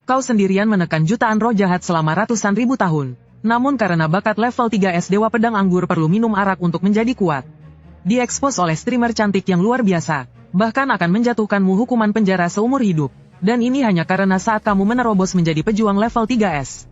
Kau sendirian menekan jutaan roh jahat selama ratusan ribu tahun. Namun karena bakat level 3S Dewa Pedang Anggur perlu minum arak untuk menjadi kuat. Diekspos oleh streamer cantik yang luar biasa. Bahkan akan menjatuhkanmu hukuman penjara seumur hidup. Dan ini hanya karena saat kamu menerobos menjadi pejuang level 3S.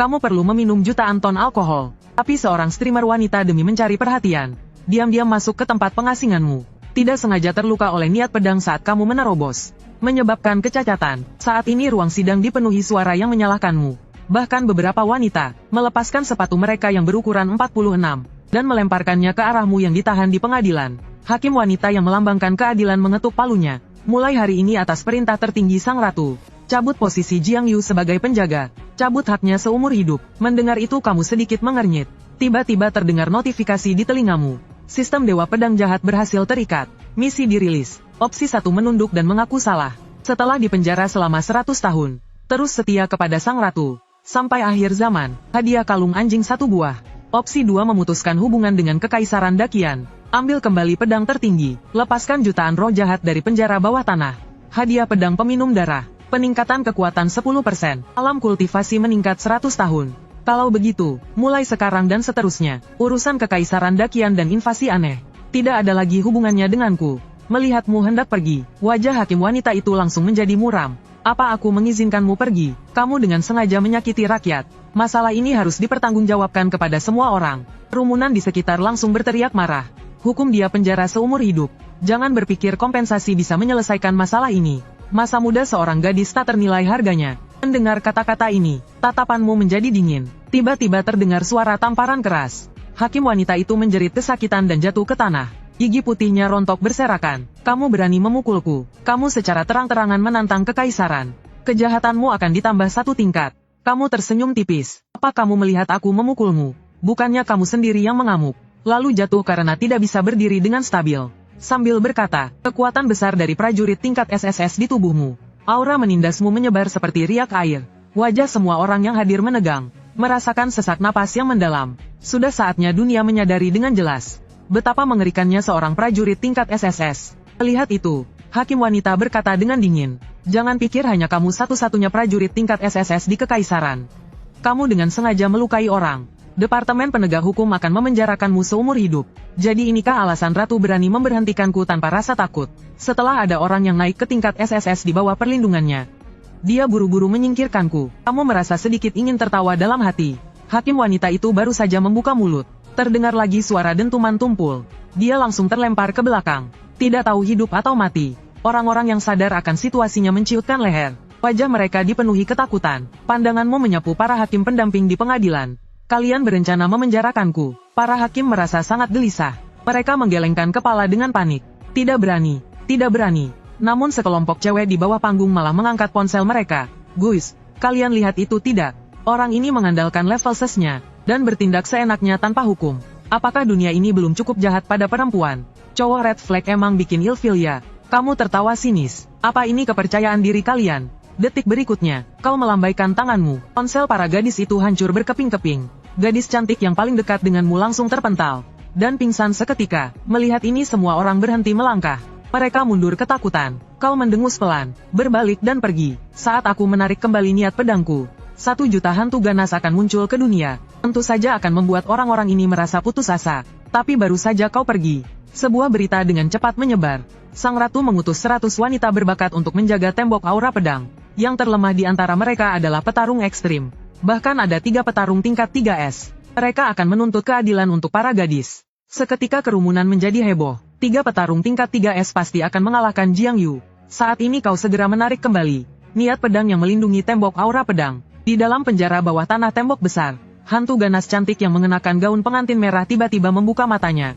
Kamu perlu meminum jutaan ton alkohol. Tapi seorang streamer wanita demi mencari perhatian, diam-diam masuk ke tempat pengasinganmu. Tidak sengaja terluka oleh niat pedang saat kamu menerobos. Menyebabkan kecacatan. Saat ini ruang sidang dipenuhi suara yang menyalahkanmu. Bahkan beberapa wanita melepaskan sepatu mereka yang berukuran 46 dan melemparkannya ke arahmu yang ditahan di pengadilan. Hakim wanita yang melambangkan keadilan mengetuk palunya. Mulai hari ini atas perintah tertinggi Sang Ratu, cabut posisi Jiang Yu sebagai penjaga. Cabut haknya seumur hidup. Mendengar itu kamu sedikit mengernyit. Tiba-tiba terdengar notifikasi di telingamu. Sistem Dewa Pedang Jahat berhasil terikat. Misi dirilis. Opsi 1 menunduk dan mengaku salah. Setelah dipenjara selama 100 tahun. Terus setia kepada Sang Ratu. Sampai akhir zaman. Hadiah kalung anjing 1 buah. Opsi 2 memutuskan hubungan dengan Kekaisaran Dakian. Ambil kembali pedang tertinggi. Lepaskan jutaan roh jahat dari penjara bawah tanah. Hadiah pedang peminum darah. Peningkatan kekuatan 10%. Alam kultivasi meningkat 100 tahun. Kalau begitu, mulai sekarang dan seterusnya, urusan Kekaisaran Dakian dan invasi aneh tidak ada lagi hubungannya denganku. Melihatmu hendak pergi, wajah hakim wanita itu langsung menjadi muram. Apa aku mengizinkanmu pergi? Kamu dengan sengaja menyakiti rakyat. Masalah ini harus dipertanggungjawabkan kepada semua orang. Kerumunan di sekitar langsung berteriak marah. Hukum dia penjara seumur hidup. Jangan berpikir kompensasi bisa menyelesaikan masalah ini. Masa muda seorang gadis tak ternilai harganya. Mendengar kata-kata ini, tatapanmu menjadi dingin. Tiba-tiba terdengar suara tamparan keras. Hakim wanita itu menjerit kesakitan dan jatuh ke tanah. Gigi putihnya rontok berserakan. Kamu berani memukulku. Kamu secara terang-terangan menantang kekaisaran. Kejahatanmu akan ditambah 1 tingkat. Kamu tersenyum tipis. Apa kamu melihat aku memukulmu? Bukannya kamu sendiri yang mengamuk. Lalu jatuh karena tidak bisa berdiri dengan stabil. Sambil berkata, kekuatan besar dari prajurit tingkat SSS di tubuhmu. Aura menindasmu menyebar seperti riak air. Wajah semua orang yang hadir menegang. Merasakan sesak napas yang mendalam. Sudah saatnya dunia menyadari dengan jelas betapa mengerikannya seorang prajurit tingkat SSS. Melihat itu, hakim wanita berkata dengan dingin, jangan pikir hanya kamu satu-satunya prajurit tingkat SSS di Kekaisaran. Kamu dengan sengaja melukai orang. Departemen Penegak Hukum akan memenjarakanmu seumur hidup. Jadi inikah alasan Ratu berani memberhentikanku tanpa rasa takut? Setelah ada orang yang naik ke tingkat SSS di bawah perlindungannya, dia buru-buru menyingkirkanku. Kamu merasa sedikit ingin tertawa dalam hati. Hakim wanita itu baru saja membuka mulut. Terdengar lagi suara dentuman tumpul. Dia langsung terlempar ke belakang. Tidak tahu hidup atau mati. Orang-orang yang sadar akan situasinya menciutkan leher. Wajah mereka dipenuhi ketakutan. Pandanganmu menyapu para hakim pendamping di pengadilan. Kalian berencana memenjarakanku. Para hakim merasa sangat gelisah. Mereka menggelengkan kepala dengan panik. Tidak berani. Tidak berani. Namun sekelompok cewek di bawah panggung malah mengangkat ponsel mereka. Guys, kalian lihat itu tidak? Orang ini mengandalkan level sesnya dan bertindak seenaknya tanpa hukum. Apakah dunia ini belum cukup jahat pada perempuan? Cowok red flag emang bikin ilfil ya? Kamu tertawa sinis. Apa ini kepercayaan diri kalian? Detik berikutnya, kau melambaikan tanganmu. Ponsel para gadis itu hancur berkeping-keping. Gadis cantik yang paling dekat denganmu langsung terpental dan pingsan seketika. Melihat ini semua orang berhenti melangkah. Mereka mundur ketakutan. Kau mendengus pelan, berbalik dan pergi. Saat aku menarik kembali niat pedangku, 1 juta hantu ganas akan muncul ke dunia. Tentu saja akan membuat orang-orang ini merasa putus asa. Tapi baru saja kau pergi, sebuah berita dengan cepat menyebar. Sang Ratu mengutus 100 wanita berbakat untuk menjaga tembok aura pedang. Yang terlemah di antara mereka adalah petarung ekstrim. Bahkan ada 3 petarung tingkat 3S. Mereka akan menuntut keadilan untuk para gadis. Seketika kerumunan menjadi heboh. 3 petarung tingkat 3S pasti akan mengalahkan Jiang Yu. Saat ini kau segera menarik kembali niat pedang yang melindungi tembok aura pedang. Di dalam penjara bawah tanah tembok besar, hantu ganas cantik yang mengenakan gaun pengantin merah tiba-tiba membuka matanya.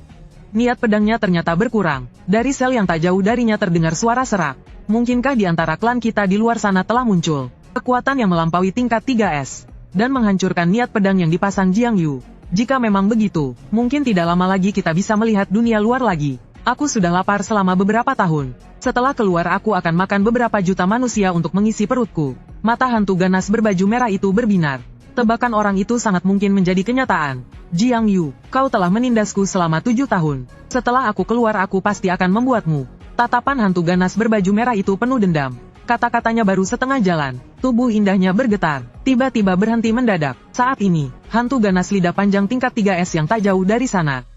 Niat pedangnya ternyata berkurang. Dari sel yang tak jauh darinya terdengar suara serak. Mungkinkah di antara klan kita di luar sana telah muncul kekuatan yang melampaui tingkat 3S dan menghancurkan niat pedang yang dipasang Jiang Yu? Jika memang begitu, mungkin tidak lama lagi kita bisa melihat dunia luar lagi. Aku sudah lapar selama beberapa tahun. Setelah keluar aku akan makan beberapa juta manusia untuk mengisi perutku. Mata hantu ganas berbaju merah itu berbinar. Tebakan orang itu sangat mungkin menjadi kenyataan. Jiang Yu, kau telah menindasku selama 7 tahun. Setelah aku keluar aku pasti akan membuatmu. Tatapan hantu ganas berbaju merah itu penuh dendam. Kata-katanya baru setengah jalan, tubuh indahnya bergetar, tiba-tiba berhenti mendadak. Saat ini, hantu ganas lidah panjang tingkat 3S yang tak jauh dari sana.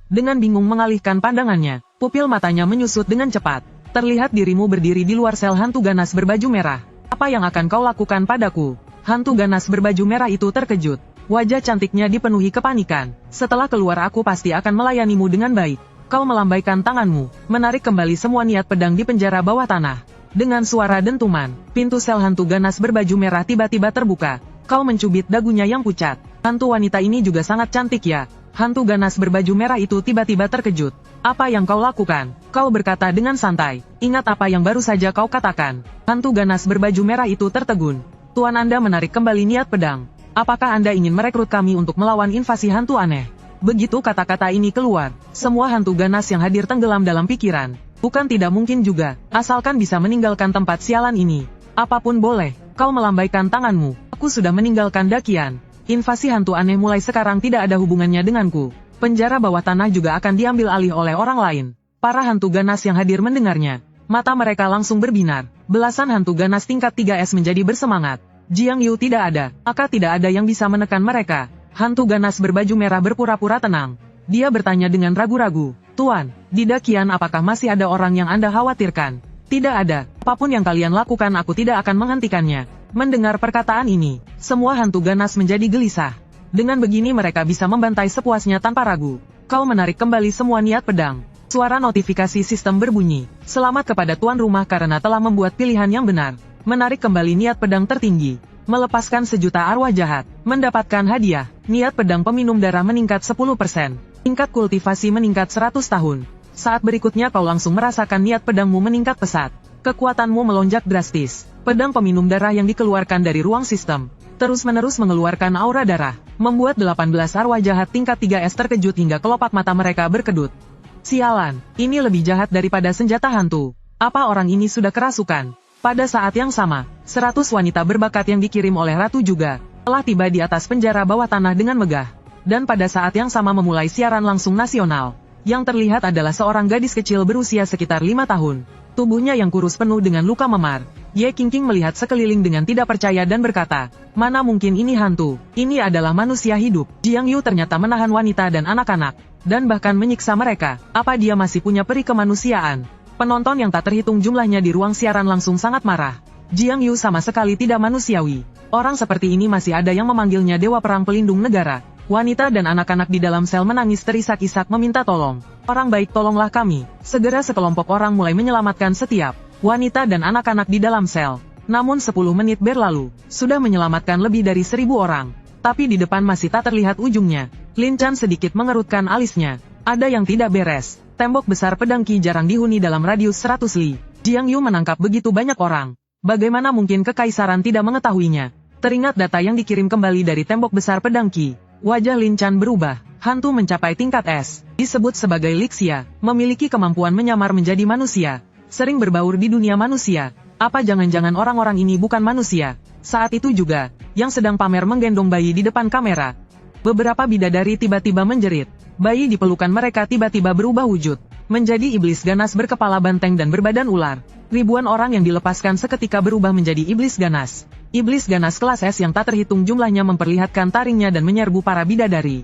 Dengan bingung mengalihkan pandangannya, pupil matanya menyusut dengan cepat. Terlihat dirimu berdiri di luar sel hantu ganas berbaju merah. Apa yang akan kau lakukan padaku? Hantu ganas berbaju merah itu terkejut. Wajah cantiknya dipenuhi kepanikan. Setelah keluar aku pasti akan melayanimu dengan baik. Kau melambaikan tanganmu, menarik kembali semua niat pedang di penjara bawah tanah. Dengan suara dentuman, pintu sel hantu ganas berbaju merah tiba-tiba terbuka. Kau mencubit dagunya yang pucat. Hantu wanita ini juga sangat cantik ya. Hantu ganas berbaju merah itu tiba-tiba terkejut. Apa yang kau lakukan? Kau berkata dengan santai. Ingat apa yang baru saja kau katakan. Hantu ganas berbaju merah itu tertegun. Tuan Anda menarik kembali niat pedang. Apakah Anda ingin merekrut kami untuk melawan invasi hantu aneh? Begitu kata-kata ini keluar, semua hantu ganas yang hadir tenggelam dalam pikiran. Bukan tidak mungkin juga, asalkan bisa meninggalkan tempat sialan ini. Apapun boleh, kau melambaikan tanganmu. Aku sudah meninggalkan Dakian. Invasi hantu aneh mulai sekarang tidak ada hubungannya denganku. Penjara bawah tanah juga akan diambil alih oleh orang lain. Para hantu ganas yang hadir mendengarnya. Mata mereka langsung berbinar. Belasan hantu ganas tingkat 3S menjadi bersemangat. Jiang Yu tidak ada, maka tidak ada yang bisa menekan mereka. Hantu ganas berbaju merah berpura-pura tenang. Dia bertanya dengan ragu-ragu, Tuan, di Dakian apakah masih ada orang yang Anda khawatirkan? Tidak ada, apapun yang kalian lakukan aku tidak akan menghentikannya. Mendengar perkataan ini, semua hantu ganas menjadi gelisah. Dengan begini mereka bisa membantai sepuasnya tanpa ragu. Kau menarik kembali semua niat pedang. Suara notifikasi sistem berbunyi. Selamat kepada tuan rumah karena telah membuat pilihan yang benar. Menarik kembali niat pedang tertinggi. Melepaskan sejuta arwah jahat. Mendapatkan hadiah. Niat pedang peminum darah meningkat 10%. Tingkat kultivasi meningkat 100 tahun. Saat berikutnya kau langsung merasakan niat pedangmu meningkat pesat. Kekuatanmu melonjak drastis. Pedang peminum darah yang dikeluarkan dari ruang sistem terus-menerus mengeluarkan aura darah, membuat 18 arwah jahat tingkat 3S terkejut hingga kelopak mata mereka berkedut. Sialan, ini lebih jahat daripada senjata hantu. Apa orang ini sudah kerasukan? Pada saat yang sama, 100 wanita berbakat yang dikirim oleh Ratu juga telah tiba di atas penjara bawah tanah dengan megah. Dan pada saat yang sama memulai siaran langsung nasional. Yang terlihat adalah seorang gadis kecil berusia sekitar 5 tahun. Tubuhnya yang kurus penuh dengan luka memar. Ye Qingqing melihat sekeliling dengan tidak percaya dan berkata, mana mungkin ini hantu, ini adalah manusia hidup. Jiang Yu ternyata menahan wanita dan anak-anak, dan bahkan menyiksa mereka. Apa dia masih punya peri kemanusiaan? Penonton yang tak terhitung jumlahnya di ruang siaran langsung sangat marah. Jiang Yu sama sekali tidak manusiawi. Orang seperti ini masih ada yang memanggilnya Dewa Perang Pelindung Negara. Wanita dan anak-anak di dalam sel menangis terisak-isak meminta tolong. Orang baik tolonglah kami. Segera sekelompok orang mulai menyelamatkan setiap wanita dan anak-anak di dalam sel. Namun 10 menit berlalu, sudah menyelamatkan lebih dari 1000 orang. Tapi di depan masih tak terlihat ujungnya. Lin Chan sedikit mengerutkan alisnya. Ada yang tidak beres. Tembok besar pedang Qi jarang dihuni dalam radius 100 li. Jiang Yu menangkap begitu banyak orang. Bagaimana mungkin kekaisaran tidak mengetahuinya? Teringat data yang dikirim kembali dari tembok besar pedang Qi. Wajah Lin Chan berubah. Hantu mencapai tingkat S. Disebut sebagai Lixia. Memiliki kemampuan menyamar menjadi manusia. Sering berbaur di dunia manusia. Apa jangan-jangan orang-orang ini bukan manusia? Saat itu juga, yang sedang pamer menggendong bayi di depan kamera. Beberapa bidadari tiba-tiba menjerit. Bayi di pelukan mereka tiba-tiba berubah wujud. Menjadi iblis ganas berkepala banteng dan berbadan ular. Ribuan orang yang dilepaskan seketika berubah menjadi iblis ganas. Iblis ganas kelas S yang tak terhitung jumlahnya memperlihatkan taringnya dan menyerbu para bidadari.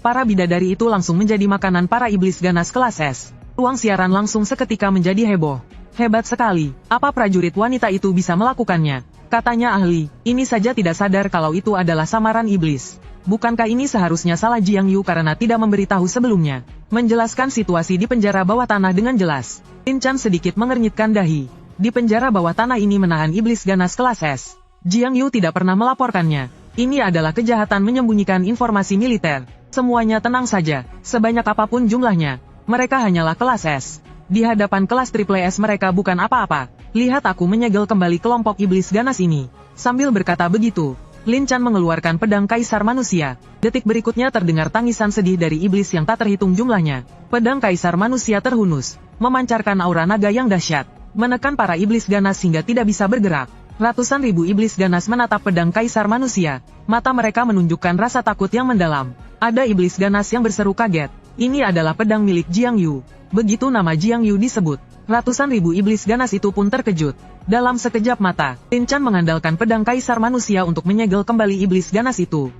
Para bidadari itu langsung menjadi makanan para iblis ganas kelas S. Ruang siaran langsung seketika menjadi heboh. Hebat sekali, apa prajurit wanita itu bisa melakukannya? Katanya ahli, ini saja tidak sadar kalau itu adalah samaran iblis. Bukankah ini seharusnya salah Jiang Yu karena tidak memberitahu sebelumnya? Menjelaskan situasi di penjara bawah tanah dengan jelas. Lin Chan sedikit mengernyitkan dahi. Di penjara bawah tanah ini menahan iblis ganas kelas S. Jiang Yu tidak pernah melaporkannya. Ini adalah kejahatan menyembunyikan informasi militer. Semuanya tenang saja, sebanyak apapun jumlahnya. Mereka hanyalah kelas S. Di hadapan kelas triple S mereka bukan apa-apa. Lihat aku menyegel kembali kelompok iblis ganas ini. Sambil berkata begitu, Lin Chan mengeluarkan pedang kaisar manusia. Detik berikutnya terdengar tangisan sedih dari iblis yang tak terhitung jumlahnya. Pedang kaisar manusia terhunus, memancarkan aura naga yang dahsyat, menekan para iblis ganas hingga tidak bisa bergerak. Ratusan ribu iblis ganas menatap pedang kaisar manusia. Mata mereka menunjukkan rasa takut yang mendalam. Ada iblis ganas yang berseru kaget. Ini adalah pedang milik Jiang Yu. Begitu nama Jiang Yu disebut, Ratusan ribu iblis ganas itu pun terkejut. Dalam sekejap mata, Lin Chan mengandalkan pedang kaisar manusia untuk menyegel kembali iblis ganas itu.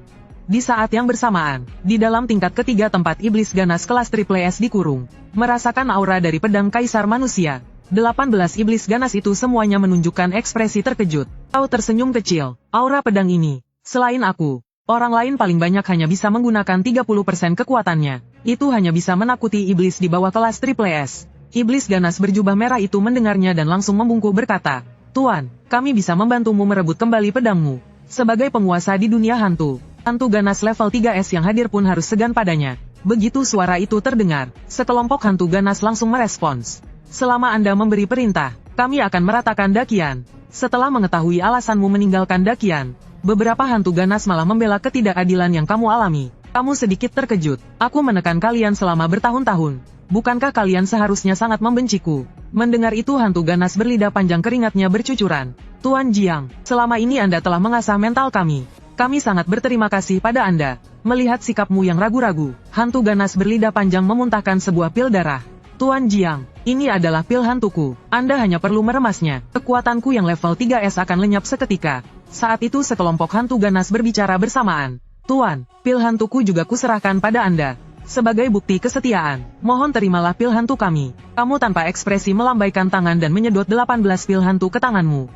Di saat yang bersamaan, di dalam tingkat ketiga tempat iblis ganas kelas triple S dikurung, merasakan aura dari pedang kaisar manusia. 18 iblis ganas itu semuanya menunjukkan ekspresi terkejut. Kau tersenyum kecil. Aura pedang ini, selain aku, orang lain paling banyak hanya bisa menggunakan 30% kekuatannya. Itu hanya bisa menakuti iblis di bawah kelas triple S. Iblis ganas berjubah merah itu mendengarnya dan langsung membungkuk berkata, "Tuan, kami bisa membantumu merebut kembali pedangmu." Sebagai penguasa di dunia hantu, hantu ganas level 3S yang hadir pun harus segan padanya. Begitu suara itu terdengar, sekelompok hantu ganas langsung merespons. "Selama Anda memberi perintah, kami akan meratakan Dakian." Setelah mengetahui alasanmu meninggalkan Dakian, beberapa hantu ganas malah membela ketidakadilan yang kamu alami. Kamu sedikit terkejut. Aku menekan kalian selama bertahun-tahun. Bukankah kalian seharusnya sangat membenciku? Mendengar itu hantu ganas berlidah panjang keringatnya bercucuran. Tuan Jiang, selama ini Anda telah mengasah mental kami. Kami sangat berterima kasih pada Anda. Melihat sikapmu yang ragu-ragu, hantu ganas berlidah panjang memuntahkan sebuah pil darah. Tuan Jiang, ini adalah pil hantuku. Anda hanya perlu meremasnya. Kekuatanku yang level 3S akan lenyap seketika. Saat itu sekelompok hantu ganas berbicara bersamaan. Tuan, pil hantuku juga kuserahkan pada Anda. Sebagai bukti kesetiaan, mohon terimalah pil hantu kami. Kamu tanpa ekspresi melambaikan tangan dan menyedot 18 pil hantu ke tanganmu.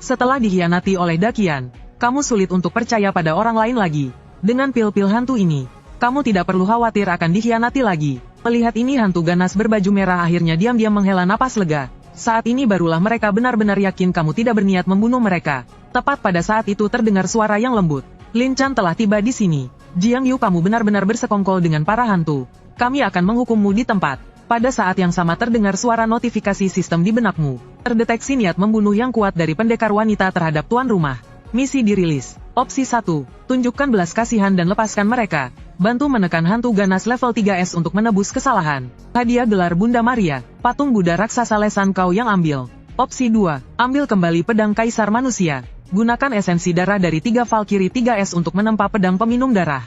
Setelah dikhianati oleh Dakian, kamu sulit untuk percaya pada orang lain lagi. Dengan pil-pil hantu ini, kamu tidak perlu khawatir akan dikhianati lagi. Melihat ini hantu ganas berbaju merah akhirnya diam-diam menghela napas lega. Saat ini barulah mereka benar-benar yakin kamu tidak berniat membunuh mereka. Tepat pada saat itu terdengar suara yang lembut. Lin Chan telah tiba di sini. Jiang Yu, kamu benar-benar bersekongkol dengan para hantu. Kami akan menghukummu di tempat. Pada saat yang sama terdengar suara notifikasi sistem di benakmu. Terdeteksi niat membunuh yang kuat dari pendekar wanita terhadap tuan rumah. Misi dirilis. Opsi 1. Tunjukkan belas kasihan dan lepaskan mereka. Bantu menekan hantu ganas level 3S untuk menebus kesalahan. Hadiah gelar Bunda Maria. Patung Buddha raksasa lesan kau yang ambil. Opsi 2. Ambil kembali pedang kaisar manusia. Gunakan esensi darah dari 3 Valkyrie 3S untuk menempa pedang peminum darah.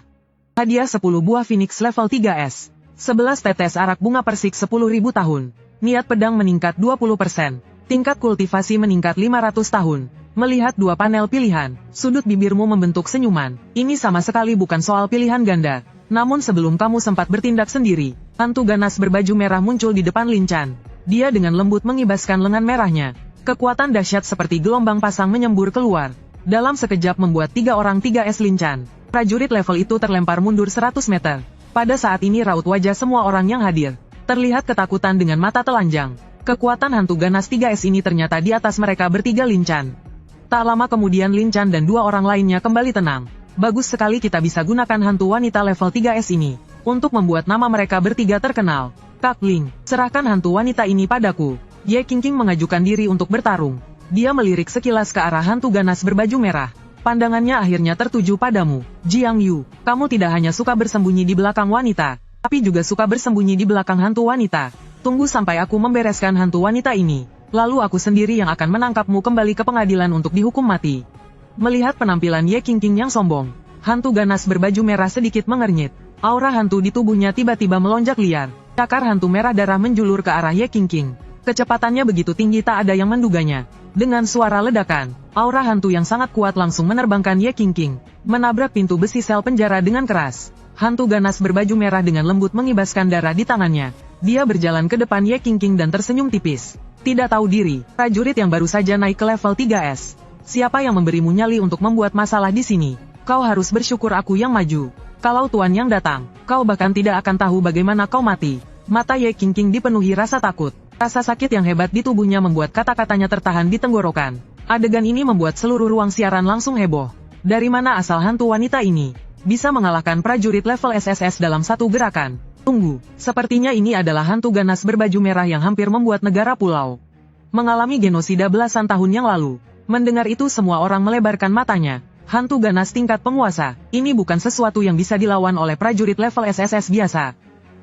Hadiah 10 buah Phoenix level 3S. 11 tetes arak bunga persik 10.000 tahun. Niat pedang meningkat 20%. Tingkat kultivasi meningkat 500 tahun. Melihat 2 panel pilihan, sudut bibirmu membentuk senyuman. Ini sama sekali bukan soal pilihan ganda. Namun sebelum kamu sempat bertindak sendiri, hantu ganas berbaju merah muncul di depan Lin Chan. Dia dengan lembut mengibaskan lengan merahnya. Kekuatan dahsyat seperti gelombang pasang menyembur keluar. Dalam sekejap membuat 3 orang 3S Lin Chan. Prajurit level itu terlempar mundur 100 meter. Pada saat ini raut wajah semua orang yang hadir terlihat ketakutan dengan mata telanjang. Kekuatan hantu ganas 3S ini ternyata di atas mereka bertiga Lin Chan. Tak lama kemudian Lin Chan dan 2 orang lainnya kembali tenang. Bagus sekali, kita bisa gunakan hantu wanita level 3S ini untuk membuat nama mereka bertiga terkenal. Kak Ling, serahkan hantu wanita ini padaku. Ye Qingqing mengajukan diri untuk bertarung. Dia melirik sekilas ke arah hantu ganas berbaju merah. Pandangannya akhirnya tertuju padamu. Jiang Yu, kamu tidak hanya suka bersembunyi di belakang wanita, tapi juga suka bersembunyi di belakang hantu wanita. Tunggu sampai aku membereskan hantu wanita ini. Lalu aku sendiri yang akan menangkapmu kembali ke pengadilan untuk dihukum mati. Melihat penampilan Ye Qingqing yang sombong, hantu ganas berbaju merah sedikit mengernyit. Aura hantu di tubuhnya tiba-tiba melonjak liar. Cakar hantu merah darah menjulur ke arah Ye Qingqing. Kecepatannya begitu tinggi tak ada yang menduganya. Dengan suara ledakan, aura hantu yang sangat kuat langsung menerbangkan Ye Qingqing, menabrak pintu besi sel penjara dengan keras. Hantu ganas berbaju merah dengan lembut mengibaskan darah di tangannya. Dia berjalan ke depan Ye Qingqing dan tersenyum tipis. Tidak tahu diri, prajurit yang baru saja naik ke level 3S. Siapa yang memberimu nyali untuk membuat masalah di sini? Kau harus bersyukur aku yang maju. Kalau tuan yang datang, kau bahkan tidak akan tahu bagaimana kau mati. Mata Ye Qingqing dipenuhi rasa takut. Rasa sakit yang hebat di tubuhnya membuat kata-katanya tertahan di tenggorokan. Adegan ini membuat seluruh ruang siaran langsung heboh. Dari mana asal hantu wanita ini bisa mengalahkan prajurit level SSS dalam satu gerakan? Tunggu, sepertinya ini adalah hantu ganas berbaju merah yang hampir membuat negara pulau mengalami genosida belasan tahun yang lalu. Mendengar itu semua orang melebarkan matanya. Hantu ganas tingkat penguasa, ini bukan sesuatu yang bisa dilawan oleh prajurit level SSS biasa.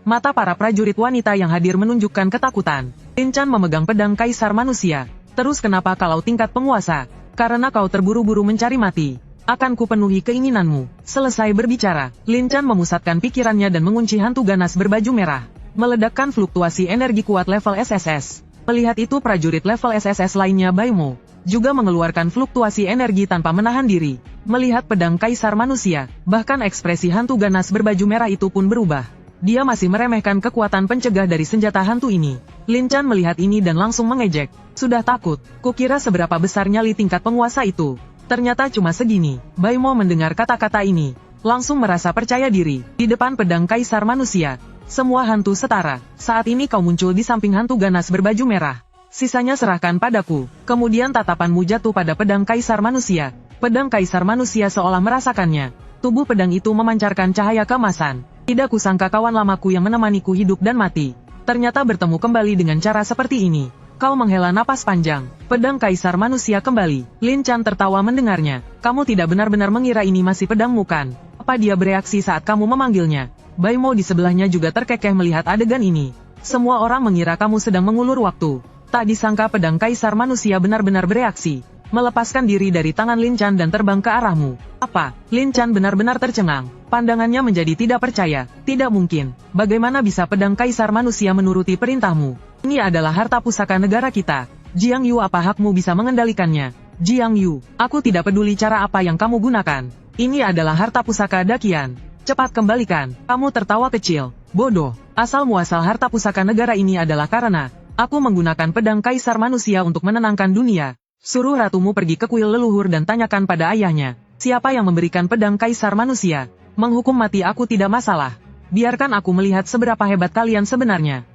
Mata para prajurit wanita yang hadir menunjukkan ketakutan. Lin Chan memegang pedang kaisar manusia. Terus kenapa kalau tingkat penguasa? Karena kau terburu-buru mencari mati. Akan kupenuhi keinginanmu. Selesai berbicara, Lin Chan memusatkan pikirannya dan mengunci hantu ganas berbaju merah. Meledakkan fluktuasi energi kuat level SSS. Melihat itu prajurit level SSS lainnya Baimo juga mengeluarkan fluktuasi energi tanpa menahan diri. Melihat pedang kaisar manusia, bahkan ekspresi hantu ganas berbaju merah itu pun berubah. Dia masih meremehkan kekuatan pencegah dari senjata hantu ini. Lin Chan melihat ini dan langsung mengejek. Sudah takut, kukira seberapa besar nyali tingkat penguasa itu. Ternyata cuma segini. Baimo mendengar kata-kata ini, langsung merasa percaya diri. Di depan pedang kaisar manusia, semua hantu setara. Saat ini kau muncul di samping hantu ganas berbaju merah. Sisanya serahkan padaku. Kemudian tatapanmu jatuh pada pedang kaisar manusia. Pedang kaisar manusia seolah merasakannya. Tubuh pedang itu memancarkan cahaya keemasan. Tidak kusangka kawan lamaku yang menemaniku hidup dan mati ternyata bertemu kembali dengan cara seperti ini. Kau menghela napas panjang. Pedang kaisar manusia kembali. Lin Chan tertawa mendengarnya. Kamu tidak benar-benar mengira ini masih pedangmu kan? Apa dia bereaksi saat kamu memanggilnya? Baimo di sebelahnya juga terkekeh melihat adegan ini. Semua orang mengira kamu sedang mengulur waktu. Tak disangka pedang kaisar manusia benar-benar bereaksi. Melepaskan diri dari tangan Lin Chan dan terbang ke arahmu. Apa? Lin Chan benar-benar tercengang. Pandangannya menjadi tidak percaya. Tidak mungkin. Bagaimana bisa pedang kaisar manusia menuruti perintahmu? Ini adalah harta pusaka negara kita. Jiang Yu, apa hakmu bisa mengendalikannya? Jiang Yu, aku tidak peduli cara apa yang kamu gunakan. Ini adalah harta pusaka Dakian. Cepat kembalikan. Kamu tertawa kecil. Bodoh. Asal muasal harta pusaka negara ini adalah karena aku menggunakan pedang kaisar manusia untuk menenangkan dunia. Suruh ratumu pergi ke kuil leluhur dan tanyakan pada ayahnya. Siapa yang memberikan pedang kaisar manusia? Menghukum mati aku tidak masalah. Biarkan aku melihat seberapa hebat kalian sebenarnya.